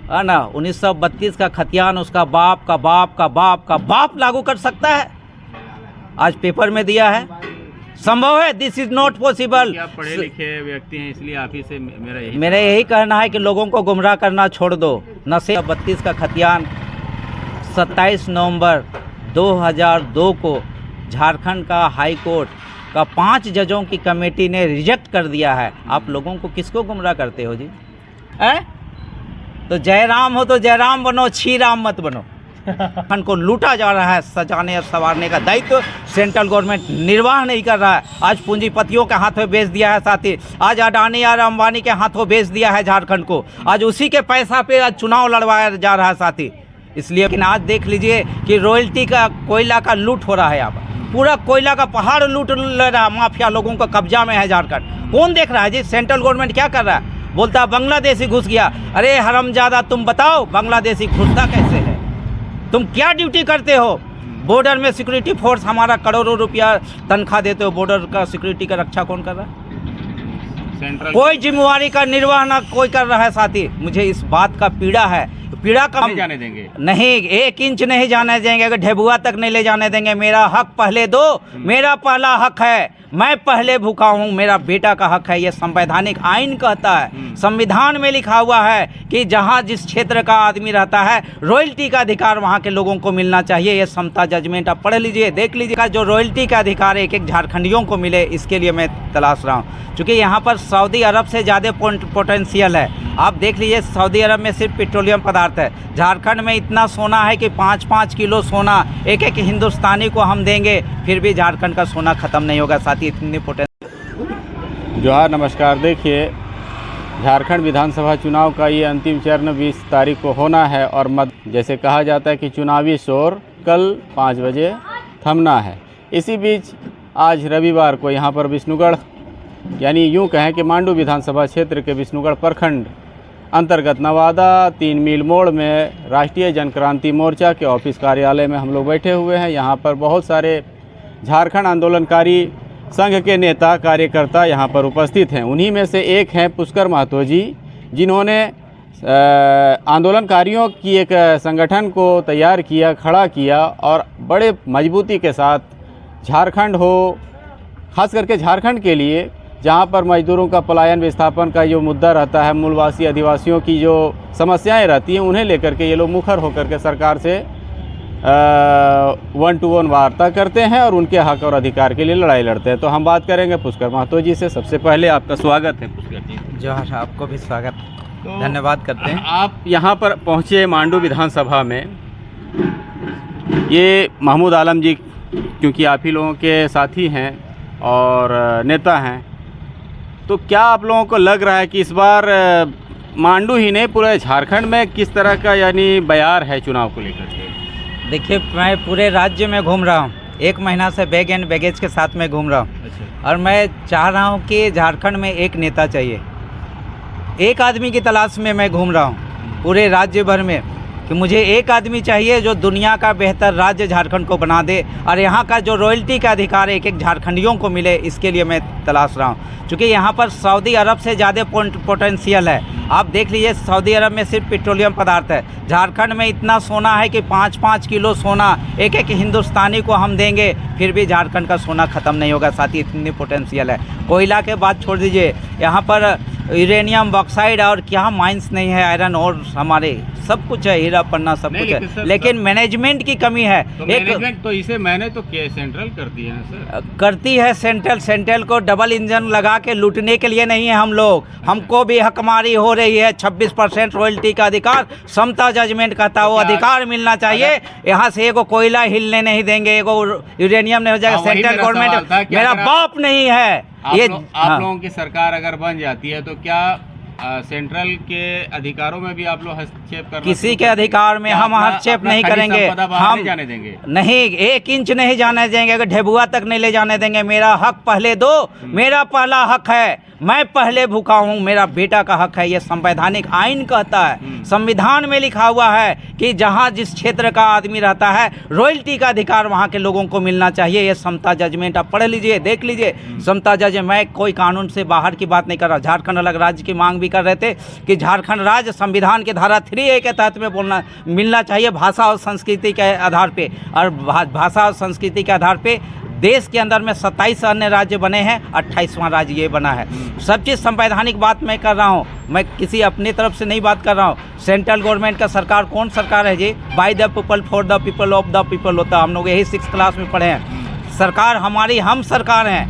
है ना, 1932 का खतियान उसका बाप का बाप का बाप का बाप लागू कर सकता है। आज पेपर में दिया है, संभव है? This is not possible. आप पढ़े लिखे व्यक्ति हैं, इसलिए आप ही से मेरा यही कहना है कि लोगों को गुमराह करना छोड़ दो। नशे 32 का खतियान 27 नवंबर 2002 को झारखंड का हाई कोर्ट का 5 जजों की कमेटी ने रिजेक्ट कर दिया है। आप लोगों को किसको गुमराह करते हो जी? तो जयराम हो तो जयराम बनो, छी राम मत बनो। झारखंड को लूटा जा रहा है, सजाने और संवारने का दायित्व सेंट्रल गवर्नमेंट निर्वाह नहीं कर रहा है। आज पूंजीपतियों के हाथों बेच दिया है साथी, आज अडानी और अंबानी के हाथों बेच दिया है झारखंड को। आज उसी के पैसा पे आज चुनाव लड़वाया जा रहा है साथी। इसलिए लेकिन आज देख लीजिए कि रॉयल्टी का, कोयला का लूट हो रहा है। यहाँ पर पूरा कोयला का पहाड़ लूट ले रहा है, माफिया लोगों का कब्जा में है झारखंड। कौन देख रहा है जी? सेंट्रल गवर्नमेंट क्या कर रहा है? बोलता है बांग्लादेशी घुस गया। अरे हरामजादा, तुम बताओ बांग्लादेशी घुसता कैसे है? तुम क्या ड्यूटी करते हो? बॉर्डर में सिक्योरिटी फोर्स हमारा करोड़ों रुपया तनख्वाह देते हो, बॉर्डर का सिक्योरिटी का रक्षा कौन कर रहा है? कोई जिम्मेवारी का निर्वाह ना कोई कर रहा है साथी। मुझे इस बात का पीड़ा है, पीड़ा का नहीं जाने देंगे, नहीं 1 इंच नहीं जाने देंगे, अगर ढेबुआ तक नहीं ले जाने देंगे। मेरा हक पहले दो, मेरा पहला हक है, मैं पहले भूखा हूँ, मेरा बेटा का हक है। ये संवैधानिक आइन कहता है, संविधान में लिखा हुआ है कि जहाँ जिस क्षेत्र का आदमी रहता है रॉयल्टी का अधिकार वहाँ के लोगों को मिलना चाहिए। ये समता जजमेंट आप पढ़ लीजिए, देख लीजिएगा। जो रॉयल्टी का अधिकार एक एक झारखंडियों को मिले, इसके लिए मैं तलाश रहा हूँ। चूँकि यहाँ पर सऊदी अरब से ज़्यादा पोटेंशियल है। आप देख लीजिए, सऊदी अरब में सिर्फ पेट्रोलियम पदार्थ है, झारखंड में इतना सोना है कि 5-5 किलो सोना एक एक हिंदुस्तानी को हम देंगे, फिर भी झारखंड का सोना ख़त्म नहीं होगा साथी। इतनी पोटेंशियल। जोहार, नमस्कार। देखिए, झारखंड विधानसभा चुनाव का ये अंतिम चरण 20 तारीख को होना है और जैसे कहा जाता है कि चुनावी शोर कल 5 बजे थमना है। इसी बीच आज रविवार को यहाँ पर विष्णुगढ़, यानी यूँ कहें कि मांडू विधानसभा क्षेत्र के विष्णुगढ़ प्रखंड अंतर्गत नवादा 3 मील मोड़ में राष्ट्रीय जनक्रांति मोर्चा के ऑफिस कार्यालय में हम लोग बैठे हुए हैं। यहाँ पर बहुत सारे झारखंड आंदोलनकारी संघ के नेता कार्यकर्ता यहाँ पर उपस्थित हैं। उन्हीं में से एक हैं पुष्कर महतो जी, जिन्होंने आंदोलनकारियों की एक संगठन को तैयार किया, खड़ा किया और बड़े मजबूती के साथ झारखंड हो, खास करके झारखंड के लिए जहाँ पर मजदूरों का पलायन विस्थापन का जो मुद्दा रहता है, मूलवासी आदिवासियों की जो समस्याएं रहती हैं, उन्हें लेकर के ये लोग मुखर होकर के सरकार से 1-to-1 वार्ता करते हैं और उनके हक और अधिकार के लिए लड़ाई लड़ते हैं। तो हम बात करेंगे पुष्कर महतो जी से। सबसे पहले आपका स्वागत है पुष्कर जी। जोहार, आपको भी स्वागत, धन्यवाद करते हैं। आप यहाँ पर पहुँचे मांडू विधानसभा में, ये महमूद आलम जी क्योंकि आप ही लोगों के साथी हैं और नेता हैं, तो क्या आप लोगों को लग रहा है कि इस बार मांडू ही नहीं पूरे झारखंड में किस तरह का यानी बयार है चुनाव को लेकर के? देखिए, मैं पूरे राज्य में घूम रहा हूँ, 1 महीना से बैग एंड बैगेज के साथ में घूम रहा हूँ। अच्छा। और मैं चाह रहा हूँ कि झारखंड में एक नेता चाहिए, एक आदमी की तलाश में मैं घूम रहा हूँ पूरे राज्य भर में, कि मुझे एक आदमी चाहिए जो दुनिया का बेहतर राज्य झारखंड को बना दे और यहाँ का जो रॉयल्टी का अधिकार एक एक झारखंडियों को मिले, इसके लिए मैं तलाश रहा हूँ। क्योंकि यहाँ पर सऊदी अरब से ज़्यादा पोटेंशियल है। आप देख लीजिए, सऊदी अरब में सिर्फ पेट्रोलियम पदार्थ है, झारखंड में इतना सोना है कि 5-5 किलो सोना एक एक हिंदुस्तानी को हम देंगे, फिर भी झारखंड का सोना ख़त्म नहीं होगा साथी। इतनी पोटेंशियल है। कोयला के बाद छोड़ दीजिए, यहाँ पर यूरेनियम, बॉक्साइड और क्या माइंस नहीं है, आयरन और हमारे सब कुछ है, हीरा पन्ना सब कुछ है, लेकिन मैनेजमेंट की कमी है। तो मैनेजमेंट तो इसे मैंने तो सेंट्रल करती है ना सर? करती है सेंट्रल को डबल इंजन लगा के लूटने के लिए नहीं है हम लोग। हमको भी हकमारी हो रही है। 26% रॉयल्टी का अधिकार समता जजमेंट कहता है, वो अधिकार मिलना चाहिए। यहाँ से एगो कोयला हिलने नहीं देंगे, एगो यूरेनियम नहीं हो जाएगा। सेंट्रल गवर्नमेंट मेरा बाप नहीं है। आप लोगों की सरकार अगर बन जाती है तो क्या सेंट्रल के अधिकारों में भी आप लोग हस्तक्षेप करना? किसी के अधिकार में हम हस्तक्षेप नहीं करेंगे। हम नहीं जाने देंगे, नहीं 1 इंच नहीं जाने देंगे, अगर ढेबुआ तक नहीं ले जाने देंगे। मेरा हक पहले दो, मेरा पहला हक है, मैं पहले भूखा हूँ, मेरा बेटा का हक है। ये संवैधानिक आइन कहता है, संविधान में लिखा हुआ है कि जहाँ जिस क्षेत्र का आदमी रहता है रॉयल्टी का अधिकार वहाँ के लोगों को मिलना चाहिए। ये समता जजमेंट आप पढ़ लीजिए, देख लीजिए। समता जज, मैं कोई कानून से बाहर की बात नहीं कर रहा। झारखंड अलग राज्य की मांग भी कर रहे थे कि झारखंड राज्य संविधान के धारा 3A के तहत में मिलना चाहिए भाषा और संस्कृति के आधार पे, और भाषा और संस्कृति के आधार पे देश के अंदर में 27 अन्य राज्य बने हैं, 28वां राज्य ये बना है। सब चीज़ संवैधानिक बात मैं कर रहा हूँ, मैं किसी अपनी तरफ से नहीं बात कर रहा हूँ। सेंट्रल गवर्नमेंट का सरकार कौन सरकार है जी? By the people for the people of the people होता है, हम लोग यही 6th क्लास में पढ़े हैं। सरकार हमारी हम सरकार हैं,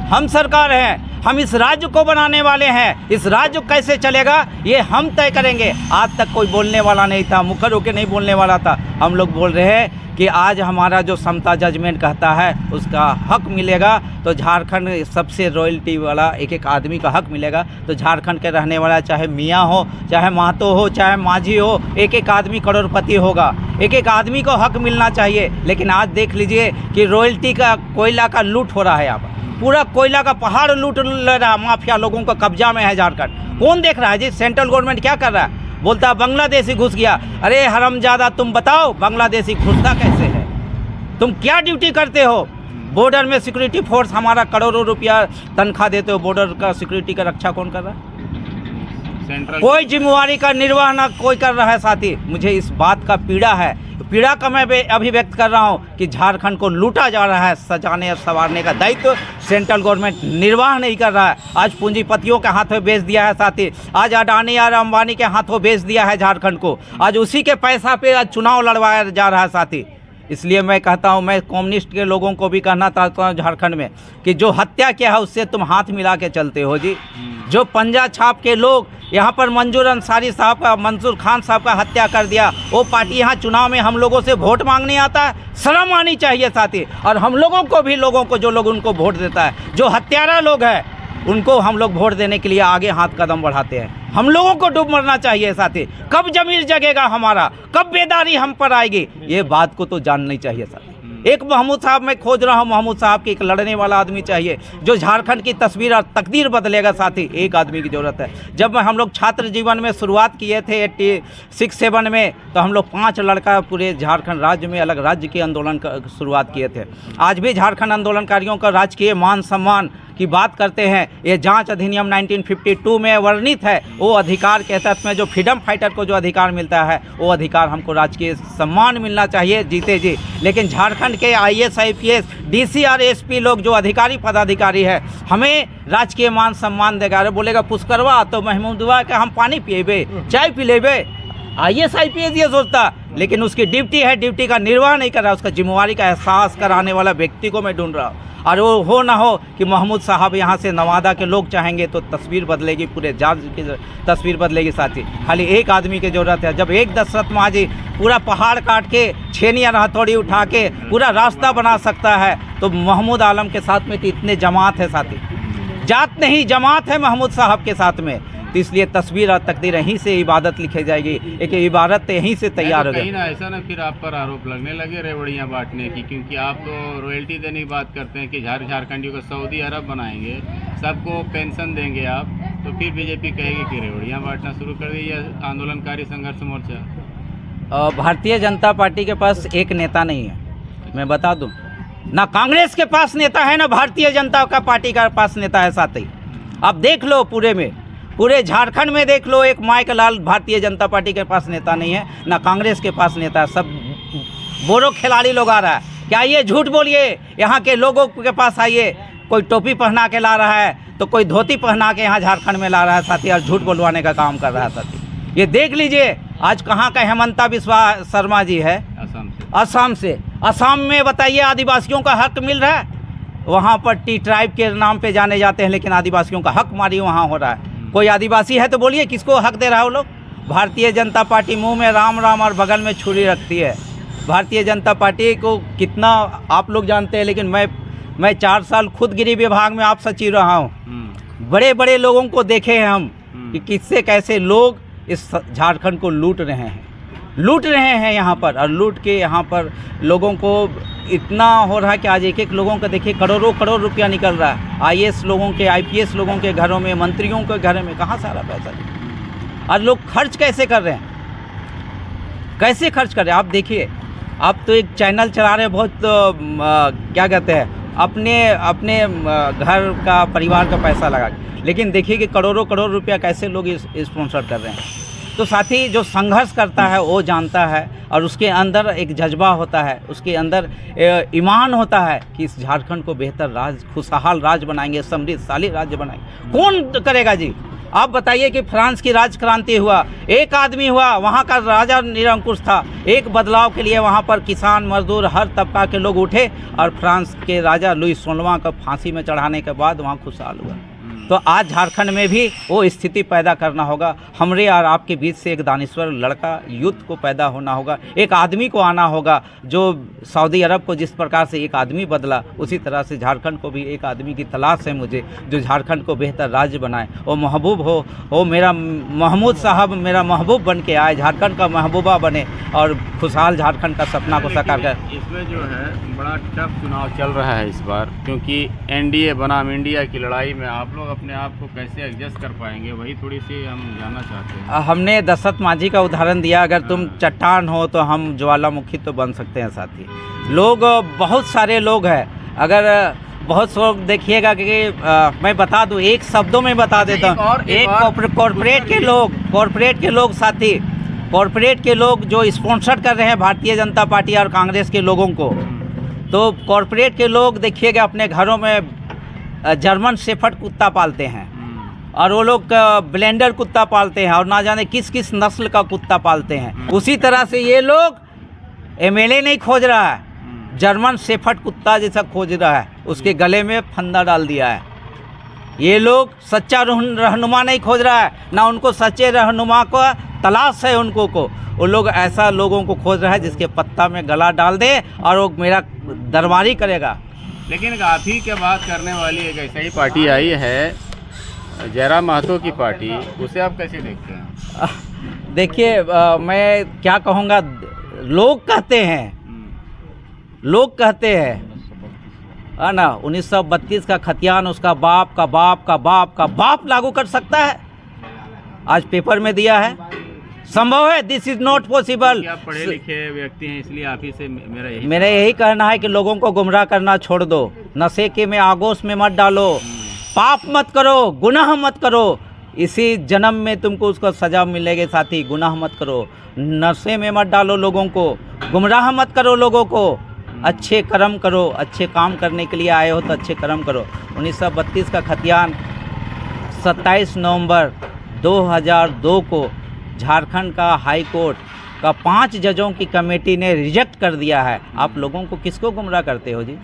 हम सरकार हैं, हम इस राज्य को बनाने वाले हैं। इस राज्य कैसे चलेगा ये हम तय करेंगे। आज तक कोई बोलने वाला नहीं था, मुखर होकर नहीं बोलने वाला था। हम लोग बोल रहे हैं कि आज हमारा जो समता जजमेंट कहता है उसका हक मिलेगा, तो झारखंड सबसे रॉयल्टी वाला एक एक आदमी का हक मिलेगा। तो झारखंड के रहने वाला चाहे मियाँ हो, चाहे महतो हो, चाहे माझी हो, एक एक आदमी करोड़पति होगा, एक एक आदमी को हक मिलना चाहिए। लेकिन आज देख लीजिए कि रॉयल्टी का कोयला का लूट हो रहा है, यहाँ पर पूरा कोयला का पहाड़ लूट ले रहा, माफिया लोगों का कब्जा में है झारखंड। कौन देख रहा है जी? सेंट्रल गवर्नमेंट क्या कर रहा है? बोलता है बांग्लादेशी घुस गया। अरे हरामजादा, तुम बताओ बांग्लादेशी घुसता कैसे है? तुम क्या ड्यूटी करते हो? बॉर्डर में सिक्योरिटी फोर्स हमारा करोड़ों रुपया तनख्वाह देते हो, बॉर्डर का सिक्योरिटी का रक्षा कौन कर रहा है? कोई जिम्मेवारी का निर्वाह ना कोई कर रहा है साथी। मुझे इस बात का पीड़ा है, पीड़ा का मैं अभिव्यक्त कर रहा हूँ कि झारखंड को लूटा जा रहा है। सजाने और संवारने का दायित्व सेंट्रल गवर्नमेंट निर्वाह नहीं कर रहा है। आज पूंजीपतियों के हाथों बेच दिया है साथी, आज अडानी और अंबानी के हाथों बेच दिया है झारखंड को। आज उसी के पैसा पे आज चुनाव लड़वाया जा रहा है साथी। इसलिए मैं कहता हूं, मैं कम्युनिस्ट के लोगों को भी कहना चाहता हूं झारखंड में कि जो हत्या किया है उससे तुम हाथ मिला के चलते हो जी। जो पंजा छाप के लोग यहाँ पर मंजूर अंसारी साहब का, मंसूर खान साहब का हत्या कर दिया, वो पार्टी यहाँ चुनाव में हम लोगों से वोट मांगने आता है। शर्म आनी चाहिए साथी। और हम लोगों को भी, लोगों को, जो लोग उनको वोट देता है, जो हत्यारा लोग हैं उनको हम लोग वोट देने के लिए आगे हाथ कदम बढ़ाते हैं। हम लोगों को डूब मरना चाहिए साथी। कब जमीर जगेगा हमारा, कब बेदारी हम पर आएगी, ये बात को तो जाननी चाहिए साथी। एक महमूद साहब मैं खोज रहा हूँ, महमूद साहब की एक लड़ने वाला आदमी चाहिए जो झारखंड की तस्वीर और तकदीर बदलेगा साथी। एक आदमी की ज़रूरत है। जब हम लोग छात्र जीवन में शुरुआत किए थे 86-87 में, तो हम लोग 5 लड़का पूरे झारखंड राज्य में अलग राज्य के आंदोलन का शुरुआत किए थे। आज भी झारखंड आंदोलनकारियों का राजकीय मान सम्मान की बात करते हैं। ये जांच अधिनियम 1952 में वर्णित है, वो अधिकार के तहत में जो फ्रीडम फाइटर को जो अधिकार मिलता है, वो अधिकार हमको राजकीय सम्मान मिलना चाहिए, जीते जी। लेकिन झारखंड के IAS IPS DC और SP लोग जो अधिकारी पदाधिकारी है, हमें राजकीय मान सम्मान देगा। अरे बोलेगा पुष्करवा तो महमूदवा का हम पानी पिएबे, चाय पी लेबे। IAS IPS ये सोचता, लेकिन उसकी ड्यूटी है, ड्यूटी का निर्वाह नहीं कर रहा। उसका जिम्मेवारी का एहसास कराने वाला व्यक्ति को मैं ढूंढ रहा हूँ। और वो हो ना हो कि महमूद साहब यहाँ से नवादा के लोग चाहेंगे तो तस्वीर बदलेगी, पूरे राज्य की तस्वीर बदलेगी साथी। खाली एक आदमी की ज़रूरत है। जब एक दशरथ मांझी पूरा पहाड़ काट के, छेनिया हथौड़ी उठा के पूरा रास्ता बना सकता है, तो महमूद आलम के साथ में तो इतने जमात है साथी, जात नहीं जमात है महमूद साहब के साथ में। तो इसलिए तस्वीर और तकदीर यहीं से इबादत लिखी जाएगी। एक इबारत यहीं से तैयार हो गई ना। ऐसा ना फिर आप पर आरोप लगने लगे रेवड़ियाँ बांटने की, क्योंकि आप तो रॉयल्टी देने की बात करते हैं कि झारखंडियों को सऊदी अरब बनाएंगे, सबको पेंशन देंगे आप, तो फिर बीजेपी कहेगी कि रेवड़ियाँ बांटना शुरू कर दी। या आंदोलनकारी संघर्ष मोर्चा, भारतीय जनता पार्टी के पास एक नेता नहीं है, मैं बता दूं। ना कांग्रेस के पास नेता है, ना भारतीय जनता का पार्टी का पास नेता है साथी। आप देख लो पूरे झारखंड में देख लो, एक माइक लाल भारतीय जनता पार्टी के पास नेता नहीं है, ना कांग्रेस के पास नेता है। सब बोरो खिलाड़ी लोग आ रहा है। क्या ये झूठ बोलिए, यहाँ के लोगों के पास आइए, कोई टोपी पहना के ला रहा है तो कोई धोती पहना के यहाँ झारखंड में ला रहा है साथी, और झूठ बोलवाने का काम कर रहा है साथी। ये देख लीजिए आज कहाँ का हेमंता बिस्वा शर्मा जी है, असम से। असम में बताइए आदिवासियों का हक मिल रहा है? वहाँ पर टी ट्राइब के नाम पे जाने जाते हैं, लेकिन आदिवासियों का हक मारी वहाँ हो रहा है। कोई आदिवासी है तो बोलिए किसको हक दे रहा है वो लोग? भारतीय जनता पार्टी मुंह में राम राम और बगल में छुरी रखती है। भारतीय जनता पार्टी को कितना आप लोग जानते हैं, लेकिन मैं 4 साल खुद गृह विभाग में आप सचिव रहा हूँ। बड़े बड़े लोगों को देखे हैं हम कि किससे कैसे लोग इस झारखंड को लूट रहे हैं यहाँ पर। और लूट के यहाँ पर लोगों को इतना हो रहा है कि आज एक लोगों का देखिए करोड़ों रुपया निकल रहा है। IAS लोगों के, IPS लोगों के घरों में, मंत्रियों के घर में कहाँ सारा पैसा है? आज लोग खर्च कैसे कर रहे हैं, कैसे खर्च कर रहे हैं? आप देखिए, आप तो एक चैनल चला रहे हैं बहुत क्या कहते हैं, अपने अपने घर का, परिवार का पैसा लगा के। लेकिन देखिए कि करोड़ों करोड़ रुपया कैसे लोग स्पॉन्सर कर रहे हैं। तो साथी जो संघर्ष करता है वो जानता है, और उसके अंदर एक जज्बा होता है, उसके अंदर ईमान होता है कि इस झारखंड को बेहतर राज्य, खुशहाल राज्य बनाएंगे, समृद्धशाली राज्य बनाएंगे। कौन करेगा जी? आप बताइए कि फ्रांस की राज क्रांति हुआ, एक आदमी हुआ, वहाँ का राजा निरंकुश था, एक बदलाव के लिए वहाँ पर किसान, मजदूर, हर तबका के लोग उठे, और फ्रांस के राजा लुई 16वां को फांसी में चढ़ाने के बाद वहाँ खुशहाल हुआ। तो आज झारखंड में भी वो स्थिति पैदा करना होगा। हमरे और आपके बीच से एक दानिश्वर लड़का, यूथ को पैदा होना होगा, एक आदमी को आना होगा जो सऊदी अरब को जिस प्रकार से एक आदमी बदला, उसी तरह से झारखंड को भी एक आदमी की तलाश है मुझे, जो झारखंड को बेहतर राज्य बनाए। वो महबूब हो मेरा महमूद साहब मेरा महबूब बन के आए, झारखंड का महबूबा बने और खुशहाल झारखंड का सपना को साकार कर। इसमें जो है बड़ा टफ चुनाव चल रहा है इस बार, क्योंकि एनडीए बनाम इंडिया की लड़ाई में आप लोग अपने आप को कैसे एडजस्ट कर पाएंगे, वही थोड़ी सी हम जानना चाहते हैं। हमने दशरथ माझी का उदाहरण दिया, अगर तुम चट्टान हो तो हम ज्वालामुखी तो बन सकते हैं साथी। लोग बहुत सारे लोग हैं, अगर बहुत लोग देखिएगा कि मैं बता दूं, एक शब्दों में बता देता हूँ, एक कॉरपोरेट के लोग साथी, कॉरपोरेट के लोग जो स्पॉन्सर कर रहे हैं भारतीय जनता पार्टी और कांग्रेस के लोगों को, तो कॉरपोरेट के लोग देखिएगा अपने घरों में जर्मन शेफर्ड कुत्ता पालते हैं, और वो लोग ब्लेंडर कुत्ता पालते हैं, और ना जाने किस किस नस्ल का कुत्ता पालते हैं। उसी तरह से ये लोग एमएलए नहीं खोज रहा है, जर्मन शेफर्ड कुत्ता जैसा खोज रहा है, उसके गले में फंदा डाल दिया है। ये लोग सच्चा रहनुमा नहीं खोज रहा है, ना उनको सच्चे रहनुमा को तलाश है उनको को। वो लोग ऐसा लोगों को खोज रहा है जिसके पत्ता में गला डाल दे और वो मेरा दरबारी करेगा। लेकिन आप ही के बात करने वाली एक ऐसा ही पार्टी आई है, जयराम महतो की पार्टी, उसे आप कैसे देखते हैं? देखिए मैं क्या कहूँगा, लोग कहते हैं है ना, 1932 का खतियान उसका बाप का बाप का बाप का बाप लागू कर सकता है। आज पेपर में दिया है, संभव है, दिस इज नॉट पॉसिबल। आप पढ़े लिखे व्यक्ति हैं, इसलिए आप ही से मेरा यही कहना है कि लोगों को गुमराह करना छोड़ दो, नशे के में आगोश में मत डालो, पाप मत करो, गुनाह मत करो, इसी जन्म में तुमको उसको सजा मिलेगी साथी। गुनाह मत करो, नशे में मत डालो लोगों को, गुमराह मत करो लोगों को, अच्छे कर्म करो, अच्छे काम करने के लिए आए हो तो अच्छे कर्म करो। 1932 का खतियान 27 नवंबर 2002 को झारखंड का हाई कोर्ट का 5 जजों की कमेटी ने रिजेक्ट कर दिया है। आप लोगों को किसको गुमराह करते हो जी?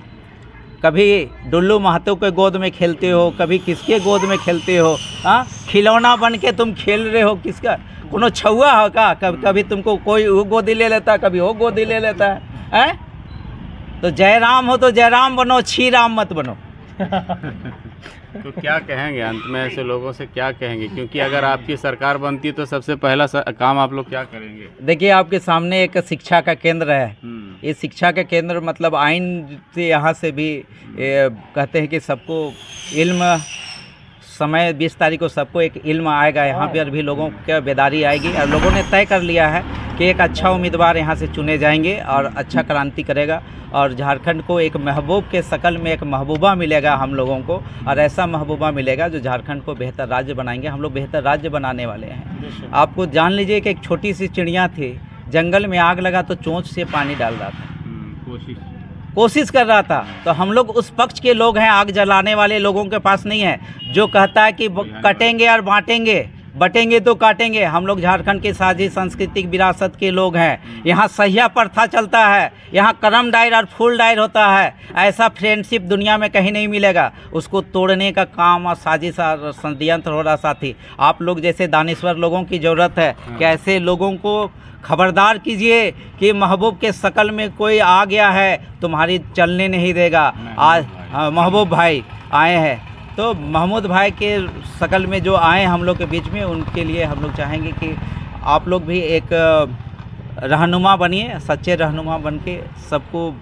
कभी डुल्लू महतो के गोद में खेलते हो, कभी किसके गोद में खेलते हो? हाँ, खिलौना बन के तुम खेल रहे हो किसका? कोनो छुआ हो का? कभी तुमको कोई वो गोदी ले लेता है, कभी वो गोदी ले लेता है। तो जयराम हो तो जयराम बनो, छी राम मत बनो। तो क्या कहेंगे अंत में ऐसे लोगों से, क्या कहेंगे? क्योंकि अगर आपकी सरकार बनती तो सबसे पहला काम आप लोग क्या करेंगे? देखिए आपके सामने एक शिक्षा का केंद्र है। ये शिक्षा का केंद्र मतलब आइन से यहाँ से भी कहते हैं कि सबको इल्म, समय 20 तारीख को सबको एक इल्म आएगा। यहाँ पर भी लोगों को बेदारी आएगी, और लोगों ने तय कर लिया है कि एक अच्छा उम्मीदवार यहाँ से चुने जाएंगे और अच्छा क्रांति करेगा, और झारखंड को एक महबूब के शकल में एक महबूबा मिलेगा हम लोगों को, और ऐसा महबूबा मिलेगा जो झारखंड को बेहतर राज्य बनाएंगे। हम लोग बेहतर राज्य बनाने वाले हैं। आपको जान लीजिए कि एक छोटी सी चिड़िया थी, जंगल में आग लगा तो चोंच से पानी डाल रहा था, कोशिश कर रहा था। तो हम लोग उस पक्ष के लोग हैं, आग जलाने वाले लोगों के पास नहीं है जो कहता है कि कटेंगे और बांटेंगे, बटेंगे तो काटेंगे। हम लोग झारखंड के साझी सांस्कृतिक विरासत के लोग हैं। यहाँ सहिया प्रथा चलता है, यहाँ करम डायर और फूल डायर होता है। ऐसा फ्रेंडशिप दुनिया में कहीं नहीं मिलेगा। उसको तोड़ने का काम और साजिश षड्यंत्र हो रहा साथी। आप लोग जैसे दानिश्वर लोगों की ज़रूरत है कि ऐसे लोगों को खबरदार कीजिए कि महबूब के शकल में कोई आ गया है, तुम्हारी चलने नहीं देगा। आज महबूब भाई आए हैं, तो महमूद भाई के शकल में जो आए हम लोग के बीच में, उनके लिए हम लोग चाहेंगे कि आप लोग भी एक रहनुमा बनिए, सच्चे रहनुमा बन के सबको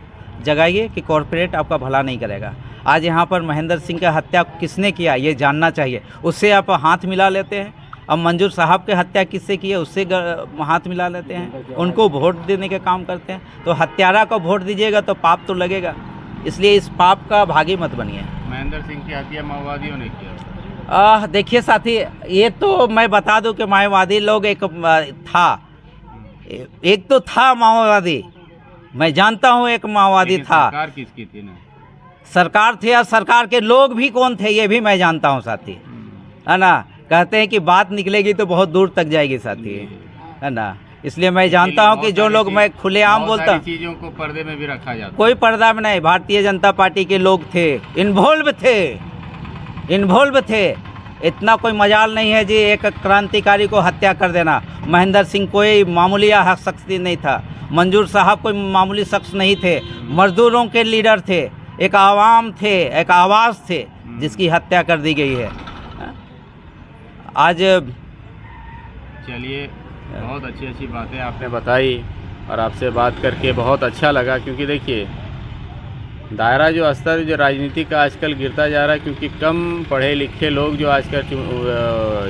जगाइए कि कॉरपोरेट आपका भला नहीं करेगा। आज यहाँ पर महेंद्र सिंह का हत्या किसने किया ये जानना चाहिए, उससे आप हाथ मिला लेते हैं। अब मंजूर साहब के हत्या किससे की है, उससे हाथ मिला लेते हैं, उनको वोट देने का काम करते हैं। तो हत्यारा को वोट दीजिएगा तो पाप तो लगेगा। इसलिए इस पाप का भागी मत बनिए। महेंद्र सिंह की हत्या माओवादियों ने किया। देखिए साथी, ये तो मैं बता दूं कि माओवादी लोग एक तो था माओवादी, मैं जानता हूँ एक माओवादी था। सरकार किसकी थी ना? सरकार थी, और सरकार के लोग भी कौन थे ये भी मैं जानता हूँ साथी, है ना। कहते हैं कि बात निकलेगी तो बहुत दूर तक जाएगी साथी, है ना। इसलिए मैं जानता हूँ कि जो लोग, मैं खुलेआम बोलता हूँ, चीजों को पर्दे में भी रखा जाता, कोई पर्दा में नहीं। भारतीय जनता पार्टी के लोग थे, इन्वॉल्व थे। इतना कोई मजाल नहीं है जी एक क्रांतिकारी को हत्या कर देना। महेंद्र सिंह कोई मामूली शख्स नहीं था, मंजूर साहब कोई मामूली शख्स नहीं थे, मजदूरों के लीडर थे, एक आवाम थे, एक आवाज़ थे जिसकी हत्या कर दी गई है। आज चलिए, बहुत अच्छी बातें आपने बताई और आपसे बात करके बहुत अच्छा लगा, क्योंकि देखिए दायरा जो स्तर जो राजनीति का आजकल गिरता जा रहा है, क्योंकि कम पढ़े लिखे लोग जो आजकल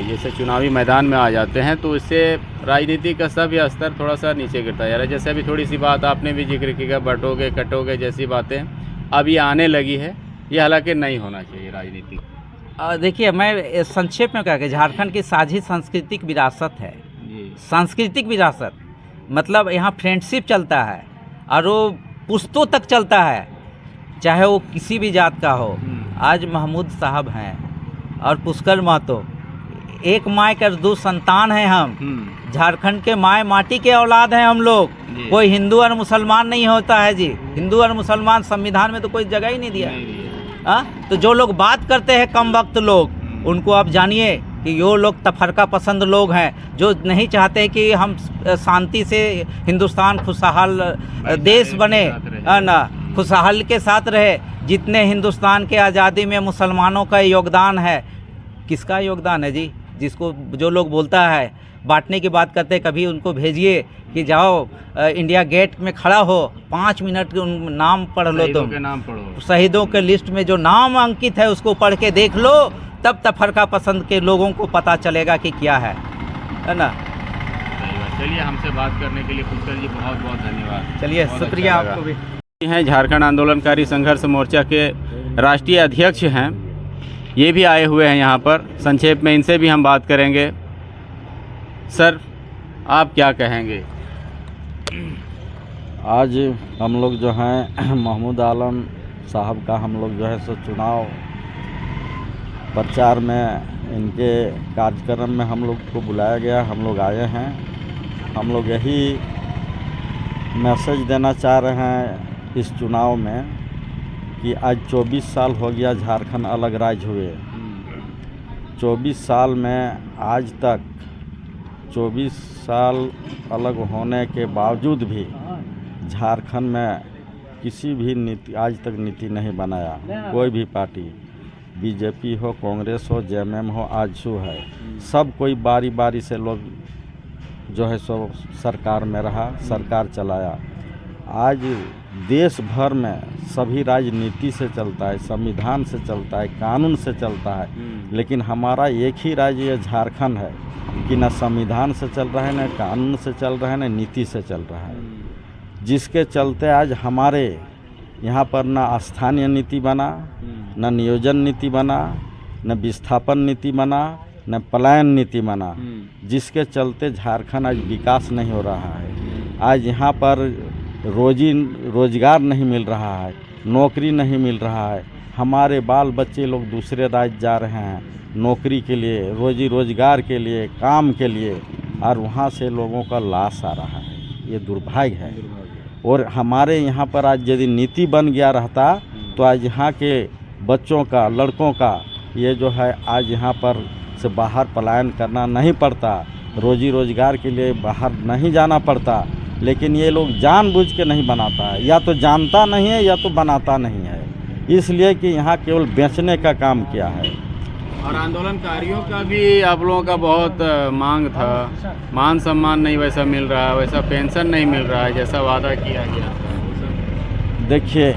जैसे चुनावी मैदान में आ जाते हैं, तो इससे राजनीति का सब यह स्तर थोड़ा सा नीचे गिरता जा रहा है। जैसे अभी थोड़ी सी बात आपने भी जिक्र किया, बटोगे कटोगे जैसी बातें अब ये आने लगी है, ये हालांकि नहीं होना चाहिए राजनीति। देखिए, मैं संक्षेप में कहा कि झारखंड की साझी सांस्कृतिक विरासत है। सांस्कृतिक विरासत मतलब यहाँ फ्रेंडशिप चलता है और वो पुश्तों तक चलता है, चाहे वो किसी भी जात का हो। आज महमूद साहब हैं और पुष्कर महतो, एक माँ के दो संतान हैं हम। झारखंड के माए माटी के औलाद हैं हम लोग। कोई हिंदू और मुसलमान नहीं होता है जी। हिंदू और मुसलमान संविधान में तो कोई जगह ही नहीं दिया। तो जो लोग बात करते हैं कम वक्त लोग, उनको आप जानिए कि ये लोग तफरका पसंद लोग हैं, जो नहीं चाहते कि हम शांति से हिंदुस्तान खुशहाल देश बने, है ना, खुशहाल के साथ रहे। जितने हिंदुस्तान के आज़ादी में मुसलमानों का योगदान है, किसका योगदान है जी? जिसको जो लोग बोलता है बांटने की बात करते हैं, कभी उनको भेजिए कि जाओ इंडिया गेट में खड़ा हो, 5 मिनट के उन नाम पढ़ लो, तुम नाम पढ़ो, शहीदों के लिस्ट में जो नाम अंकित है उसको पढ़ के देख लो, तब तफरका पसंद के लोगों को पता चलेगा कि क्या है ना। चलिए, हमसे बात करने के लिए पुष्कर जी बहुत बहुत धन्यवाद। चलिए, शुक्रिया आपको भी। हैं झारखंड आंदोलनकारी संघर्ष मोर्चा के राष्ट्रीय अध्यक्ष हैं, ये भी आए हुए हैं यहाँ पर। संक्षेप में इनसे भी हम बात करेंगे। सर, आप क्या कहेंगे? आज हम लोग जो हैं महमूद आलम साहब का हम लोग जो है सो चुनाव प्रचार में, इनके कार्यक्रम में हम लोग को बुलाया गया, हम लोग आए हैं। हम लोग यही मैसेज देना चाह रहे हैं इस चुनाव में कि आज 24 साल हो गया झारखंड अलग राज्य हुए। 24 साल में आज तक 24 साल अलग होने के बावजूद भी झारखंड में किसी भी नीति आज तक नीति नहीं बनाया। कोई भी पार्टी, बीजेपी हो, कांग्रेस हो, जेएमएम हो, आजसू है, सब कोई बारी बारी से लोग जो है सो सरकार में रहा, सरकार चलाया। आज देश भर में सभी राजनीति से चलता है, संविधान से चलता है, कानून से चलता है, लेकिन हमारा एक ही राज्य ये झारखंड है कि न संविधान से चल रहा है, न कानून से चल रहा है, न नीति से चल रहा है, जिसके चलते आज हमारे यहाँ पर न स्थानीय नीति बना, न नियोजन नीति बना, न विस्थापन नीति बना, न पलायन नीति बना, जिसके चलते झारखंड आज विकास नहीं हो रहा है। आज यहाँ पर रोजगार नहीं मिल रहा है, नौकरी नहीं मिल रहा है। हमारे बाल बच्चे लोग दूसरे राज्य जा रहे हैं नौकरी के लिए, रोजी रोजगार के लिए, काम के लिए, और वहाँ से लोगों का लाश आ रहा है। ये दुर्भाग्य है। और हमारे यहाँ पर आज यदि नीति बन गया रहता तो आज यहाँ के बच्चों का, लड़कों का ये जो है आज यहाँ पर से बाहर पलायन करना नहीं पड़ता, रोजी रोजगार के लिए बाहर नहीं जाना पड़ता। लेकिन ये लोग जानबूझ के नहीं बनाता है, या तो जानता नहीं है या तो बनाता नहीं है, इसलिए कि यहाँ केवल बेचने का काम किया है। और आंदोलनकारियों का भी आप लोगों का बहुत मांग था, मान सम्मान नहीं वैसा मिल रहा, वैसा पेंशन नहीं मिल रहा है जैसा वादा किया गया था। देखिए,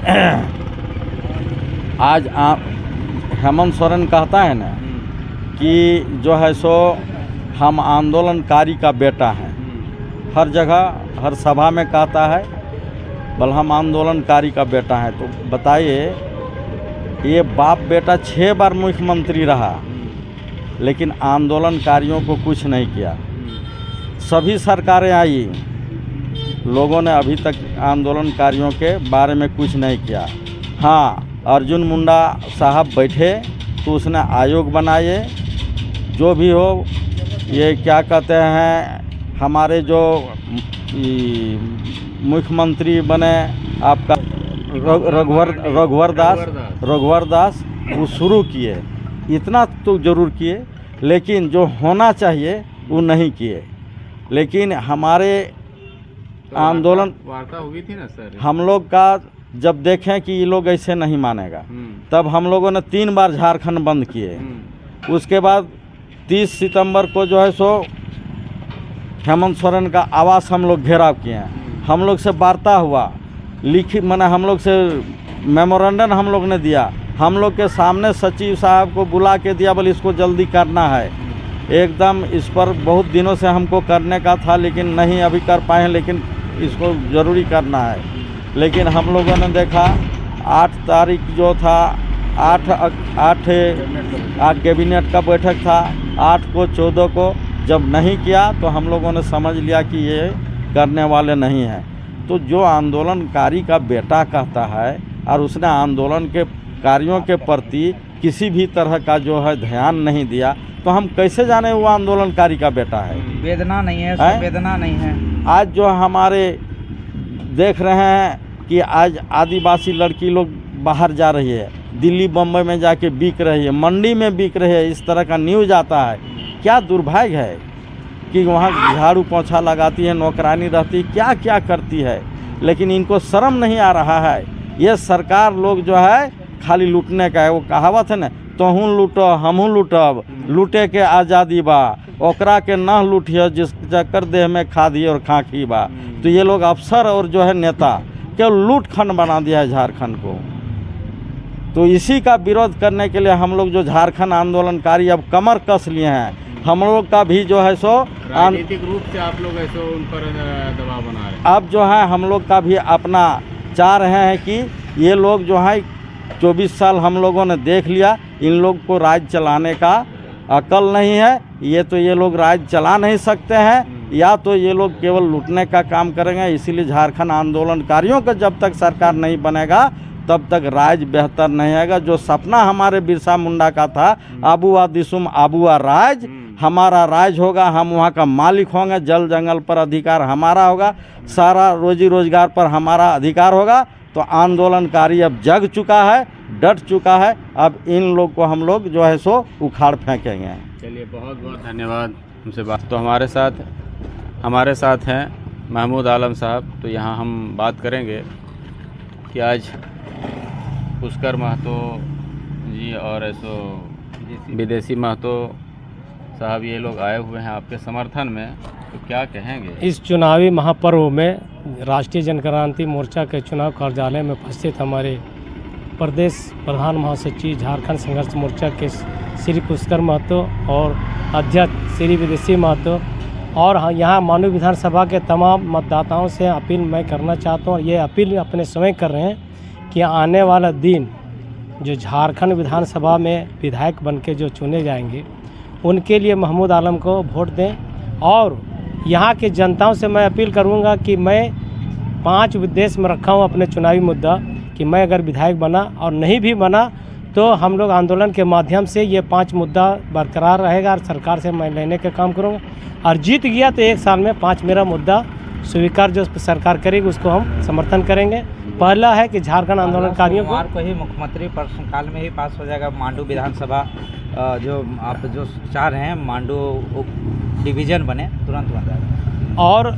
आज हेमंत सोरेन कहता है ना कि जो है सो हम आंदोलनकारी का बेटा हैं, हर जगह हर सभा में कहता है बोल हम आंदोलनकारी का बेटा है। तो बताइए, ये बाप बेटा 6 बार मुख्यमंत्री रहा, लेकिन आंदोलनकारियों को कुछ नहीं किया। सभी सरकारें आई, लोगों ने अभी तक आंदोलनकारियों के बारे में कुछ नहीं किया। हाँ, अर्जुन मुंडा साहब बैठे तो उसने आयोग बनाए, जो भी हो, ये क्या कहते हैं, हमारे जो मुख्यमंत्री बने आपका रघुवर दास वो शुरू किए, इतना तो ज़रूर किए, लेकिन जो होना चाहिए वो नहीं किए। लेकिन हमारे तो आंदोलन वार्ता हुई थी ना सर, हम लोग का जब देखें कि ये लोग ऐसे नहीं मानेगा, तब हम लोगों ने 3 बार झारखंड बंद किए। उसके बाद 30 सितंबर को जो है सो हेमंत सोरेन का आवास हम लोग घेराव किए हैं। हम लोग से वार्ता हुआ, लिखित मैंने हम लोग से मेमोरेंडम हम लोग ने दिया, हम लोग के सामने सचिव साहब को बुला के दिया, बोले इसको जल्दी करना है एकदम। इस पर बहुत दिनों से हमको करने का था, लेकिन नहीं अभी कर पाए हैं, लेकिन इसको ज़रूरी करना है। लेकिन हम लोगों ने देखा 8 तारीख जो था, 8 कैबिनेट का बैठक था, 8 को 14 को जब नहीं किया तो हम लोगों ने समझ लिया कि ये करने वाले नहीं हैं। तो जो आंदोलनकारी का बेटा कहता है और उसने आंदोलन के कार्यों के प्रति किसी भी तरह का जो है ध्यान नहीं दिया, तो हम कैसे जाने वो आंदोलनकारी का बेटा है? वेदना नहीं है, संवेदना नहीं है। आज जो हमारे देख रहे हैं कि आज आदिवासी लड़की लोग बाहर जा रही है, दिल्ली बम्बई में जाके बिक रही है, मंडी में बिक रही है, इस तरह का न्यूज़ आता है। क्या दुर्भाग्य है कि वहाँ झाड़ू पोछा लगाती है, नौकरानी रहती है, क्या क्या करती है, लेकिन इनको शर्म नहीं आ रहा है। ये सरकार लोग जो है खाली लूटने का है। वो कहावत है ना, तोहू लूटो हमहू लूटब, लूटे के आज़ादी बा, ओकरा के न लूटियो जिस चक्कर देह में खादी और खाँखी बा। तो ये लोग अफसर और जो है नेता केवल लूट खंड बना दिया है झारखंड को। तो इसी का विरोध करने के लिए हम लोग जो झारखंड आंदोलनकारी अब कमर कस लिए हैं, हम लोग का भी जो है सो राजनीतिक रूप से आप लोग ऐसे उन पर दबाव बना रहे हैं। अब जो है हम लोग का भी अपना चाह रहे हैं कि ये लोग जो है 24 साल हम लोगों ने देख लिया, इन लोग को राज्य चलाने का अकल नहीं है। ये लोग राज्य चला नहीं सकते हैं, या तो ये लोग केवल लूटने का काम करेंगे। इसीलिए झारखंड आंदोलनकारियों का जब तक सरकार नहीं बनेगा तब तक राज्य बेहतर नहीं आएगा। जो सपना हमारे बिरसा मुंडा का था, आबुआ दिसुम आबुआ राज, हमारा राज होगा, हम वहाँ का मालिक होंगे, जल जंगल पर अधिकार हमारा होगा, सारा रोजी रोजगार पर हमारा अधिकार होगा। तो आंदोलनकारी अब जग चुका है, डट चुका है। अब इन लोग को हम लोग जो है सो उखाड़ फेंकेंगे। चलिए, बहुत बहुत धन्यवाद हमसे बात। तो हमारे साथ हैं महमूद आलम साहब। तो यहाँ हम बात करेंगे कि आज पुष्कर महतो जी और ऐसो विदेशी महतो साहब ये लोग आए हुए हैं आपके समर्थन में, तो क्या कहेंगे? इस चुनावी महापर्व में राष्ट्रीय जनक्रांति मोर्चा के चुनाव कार्यालय में उपस्थित हमारे प्रदेश प्रधान महासचिव झारखंड संघर्ष मोर्चा के श्री पुष्कर महतो और अध्यक्ष श्री विदेशी महतो, और यहाँ मानव विधानसभा के तमाम मतदाताओं से अपील मैं करना चाहता हूँ। ये अपील अपने समय कर रहे हैं कि आने वाला दिन जो झारखंड विधानसभा में विधायक बनके जो चुने जाएंगे, उनके लिए महमूद आलम को वोट दें। और यहाँ के जनताओं से मैं अपील करूँगा कि मैं 5 उद्देश्य में रखा हूँ अपने चुनावी मुद्दा, कि मैं अगर विधायक बना और नहीं भी बना तो हम लोग आंदोलन के माध्यम से ये 5 मुद्दा बरकरार रहेगा और सरकार से मैं लेने का काम करूँगा। और जीत गया तो 1 साल में 5 मेरा मुद्दा स्वीकार जो सरकार करेगी उसको हम समर्थन करेंगे। पहला है कि झारखंड आंदोलनकारियों को ही मुख्यमंत्री प्रश्नकाल में ही पास हो जाएगा मांडू विधानसभा, जो आप जो चाह रहे हैं मांडू डिवीज़न बने, तुरंत बन जाएगा। और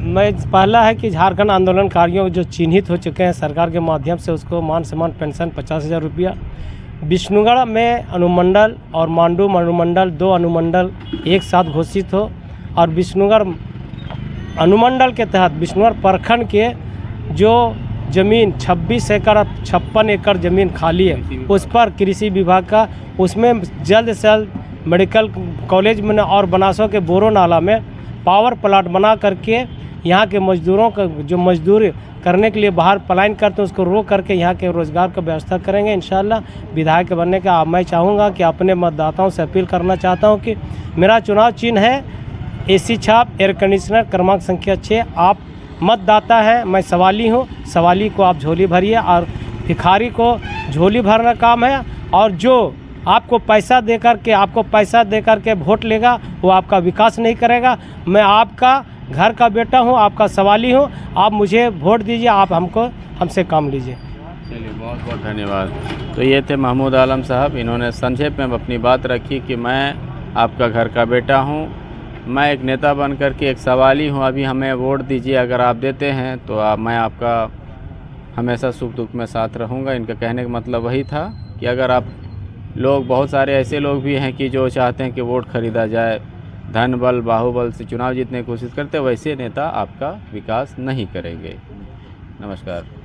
मैं पहला है कि झारखंड आंदोलनकारियों जो चिन्हित हो चुके हैं सरकार के माध्यम से, उसको मान सम्मान पेंशन 50,000 रुपया। विष्णुगढ़ में अनुमंडल और मांडू अनुमंडल 2 अनुमंडल एक साथ घोषित हो, और विष्णुगढ़ अनुमंडल के तहत विष्णुगढ़ प्रखंड के जो ज़मीन 26 एकड़ 56 एकड़ ज़मीन खाली है, उस पर कृषि विभाग का उसमें जल्द से जल्द मेडिकल कॉलेज में और बनासों के बोरो नाला में पावर प्लांट बना करके यहाँ के मजदूरों का जो मजदूर करने के लिए बाहर पलायन करते हैं उसको रोक करके यहाँ के रोज़गार का व्यवस्था करेंगे इंशाल्लाह। विधायक बनने का मैं चाहूँगा कि अपने मतदाताओं से अपील करना चाहता हूँ कि मेरा चुनाव चिन्ह है एसी छाप एयर कंडीशनर क्रमांक संख्या 6। आप मतदाता है, मैं सवाली हूँ, सवाली को आप झोली भरिए और भिखारी को झोली भरना काम है। और जो आपको पैसा दे करके वोट लेगा वो आपका विकास नहीं करेगा। मैं आपका घर का बेटा हूँ, आपका सवाली हूँ, आप मुझे वोट दीजिए, आप हमसे काम लीजिए। चलिए, बहुत बहुत धन्यवाद। तो ये थे महमूद आलम साहब। इन्होंने संक्षेप में अपनी बात रखी कि मैं आपका घर का बेटा हूँ, मैं एक नेता बन कर के एक सवाली हूँ, अभी हमें वोट दीजिए, अगर आप देते हैं तो मैं आपका हमेशा सुख दुख में साथ रहूँगा। इनका कहने का मतलब वही था कि अगर आप लोग, बहुत सारे ऐसे लोग भी हैं कि जो चाहते हैं कि वोट खरीदा जाए, धन बल बाहुबल से चुनाव जीतने की कोशिश करते, वैसे नेता आपका विकास नहीं करेंगे। नमस्कार।